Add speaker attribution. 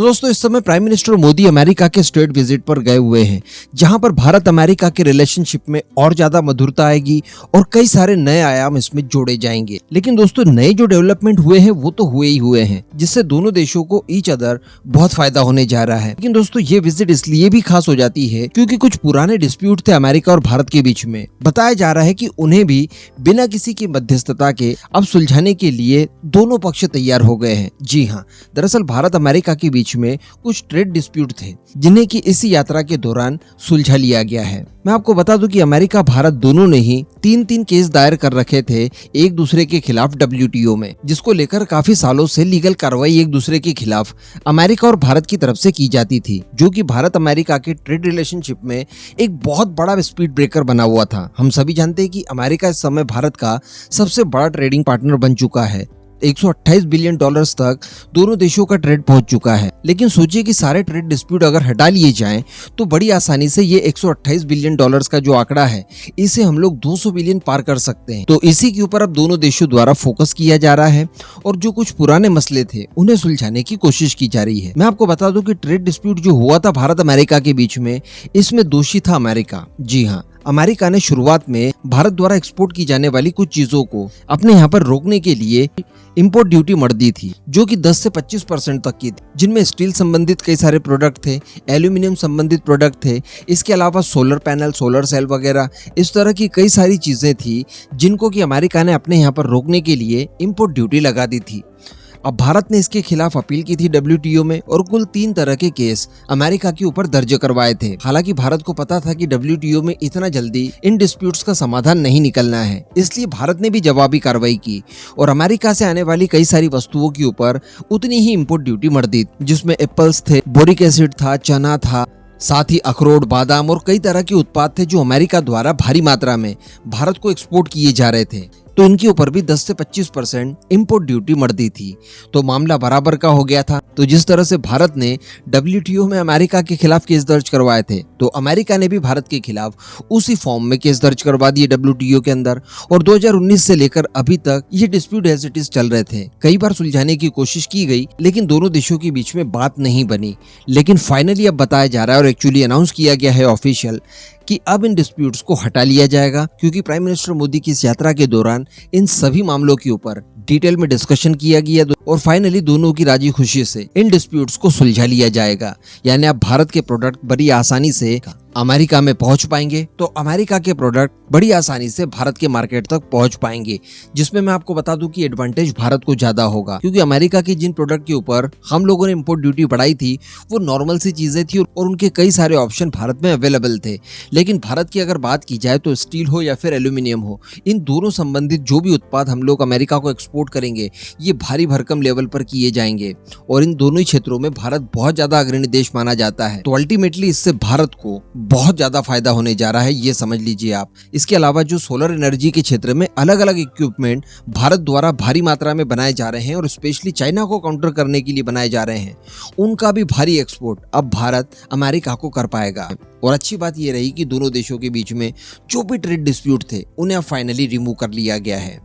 Speaker 1: तो दोस्तों इस समय प्राइम मिनिस्टर मोदी अमेरिका के स्टेट विजिट पर गए हुए हैं, जहां पर भारत अमेरिका के रिलेशनशिप में और ज्यादा मधुरता आएगी और कई सारे नए आयाम इसमें जोड़े जाएंगे। लेकिन दोस्तों नए जो डेवलपमेंट हुए हैं वो तो हुए ही हुए हैं, जिससे दोनों देशों को ईच अदर बहुत फायदा होने जा रहा है। लेकिन दोस्तों ये विजिट इसलिए भी खास हो जाती है क्योंकि कुछ पुराने डिस्प्यूट थे अमेरिका और भारत के बीच में। बताया जा रहा है कि उन्हें भी बिना किसी की मध्यस्थता के अब सुलझाने के लिए दोनों पक्ष तैयार हो गए हैं। जी हाँ, दरअसल भारत अमेरिका के बीच में कुछ ट्रेड डिस्प्यूट थे जिन्हें की इस यात्रा के दौरान सुलझा लिया गया है। मैं आपको बता दूं कि अमेरिका भारत दोनों ने ही तीन केस दायर कर रखे थे एक दूसरे के खिलाफ WTO में, जिसको लेकर काफी सालों से लीगल कार्रवाई एक दूसरे के खिलाफ अमेरिका और भारत की तरफ से की जाती थी, जो कि भारत अमेरिका के ट्रेड रिलेशनशिप में एक बहुत बड़ा स्पीड ब्रेकर बना हुआ था। हम सभी जानते हैं कि अमेरिका इस समय भारत का सबसे बड़ा ट्रेडिंग पार्टनर बन चुका है। 128 बिलियन डॉलर्स तक दोनों देशों का ट्रेड पहुंच चुका है। लेकिन सोचिए कि सारे ट्रेड डिस्प्यूट अगर हटा लिए जाएं तो बड़ी आसानी से ये 128 बिलियन डॉलर्स का जो आंकड़ा है इसे हम लोग 200 बिलियन पार कर सकते हैं। तो इसी के ऊपर अब दोनों देशों द्वारा फोकस किया जा रहा है और जो कुछ पुराने मसले थे उन्हें सुलझाने की कोशिश की जा रही है। मैं आपको बता दूं कि ट्रेड डिस्प्यूट जो हुआ था भारत अमेरिका के बीच में, इसमें दोषी था अमेरिका। जी हाँ, अमेरिका ने शुरुआत में भारत द्वारा एक्सपोर्ट की जाने वाली कुछ चीजों को अपने यहाँ पर रोकने के लिए इंपोर्ट ड्यूटी मर दी थी, जो कि 10 से 25% तक की थी, जिनमें स्टील संबंधित कई सारे प्रोडक्ट थे, एल्यूमिनियम संबंधित प्रोडक्ट थे, इसके अलावा सोलर पैनल, सोलर सेल वगैरह इस तरह की कई सारी चीजें थी जिनको कि अमेरिका ने अपने यहाँ पर रोकने के लिए इंपोर्ट ड्यूटी लगा दी थी। अब भारत ने इसके खिलाफ अपील की थी WTO में और कुल 3 तरह के केस अमेरिका के ऊपर दर्ज करवाए थे। हालांकि भारत को पता था कि WTO में इतना जल्दी इन डिस्प्यूट्स का समाधान नहीं निकलना है, इसलिए भारत ने भी जवाबी कार्रवाई की और अमेरिका से आने वाली कई सारी वस्तुओं के ऊपर उतनी ही इंपोर्ट ड्यूटी मर दी, जिसमें एप्पल्स थे, बोरिक एसिड था, चना था, साथ ही अखरोट, बादाम और कई तरह के उत्पाद थे जो अमेरिका द्वारा भारी मात्रा में भारत को एक्सपोर्ट किए जा रहे थे। तो इनके ऊपर भी 10 से 25% इंपोर्ट ड्यूटी मर दी थी। तो मामला बराबर का हो गया था। तो जिस तरह से भारत ने WTO में अमेरिका के खिलाफ केस दर्ज करवाए थे, तो अमेरिका ने भी भारत के खिलाफ उसी फॉर्म में केस दर्ज करवा दिए WTO के अंदर। और 2019 से लेकर अभी तक ये डिस्प्यूट एज इट इज चल रहे थे। कई बार सुलझाने की कोशिश की गई, लेकिन दोनों देशों के बीच में बात नहीं बनी। लेकिन फाइनली अब बताया जा रहा है और एक्चुअली अनाउंस किया गया है ऑफिशियल कि अब इन डिस्प्यूट्स को हटा लिया जाएगा, क्योंकि प्राइम मिनिस्टर मोदी की इस यात्रा के दौरान इन सभी मामलों के ऊपर डिटेल में डिस्कशन किया गया और फाइनली दोनों की राजी खुशी से इन डिस्प्यूट्स को सुलझा लिया जाएगा। यानी अब भारत के प्रोडक्ट बड़ी आसानी से अमेरिका में पहुंच पाएंगे, तो अमेरिका के प्रोडक्ट बड़ी आसानी से भारत के मार्केट तक पहुंच पाएंगे, जिसमें मैं आपको बता दूं कि एडवांटेज भारत को ज्यादा होगा, क्योंकि अमेरिका की जिन प्रोडक्ट के ऊपर हम लोगों ने इंपोर्ट ड्यूटी बढ़ाई थी वो नॉर्मल सी चीजें थी और उनके कई सारे ऑप्शन भारत में अवेलेबल थे। लेकिन भारत की अगर बात की जाए तो स्टील हो या फिर एल्यूमिनियम हो, इन दोनों संबंधित जो भी उत्पाद हम लोग अमेरिका को एक्सपोर्ट करेंगे ये भारी भरकम लेवल पर किए जाएंगे और इन दोनों ही क्षेत्रों में भारत बहुत ज्यादा अग्रणी देश माना जाता है। तो अल्टीमेटली इससे भारत को बहुत ज्यादा फायदा होने जा रहा है, ये समझ लीजिए आप। इसके अलावा जो सोलर एनर्जी के क्षेत्र में अलग अलग इक्विपमेंट भारत द्वारा भारी मात्रा में बनाए जा रहे हैं और स्पेशली चाइना को काउंटर करने के लिए बनाए जा रहे हैं, उनका भी भारी एक्सपोर्ट अब भारत अमेरिका को कर पाएगा। और अच्छी बात यह रही कि दोनों देशों के बीच में जो भी ट्रेड डिस्प्यूट थे उन्हें अब फाइनली रिमूव कर लिया गया है।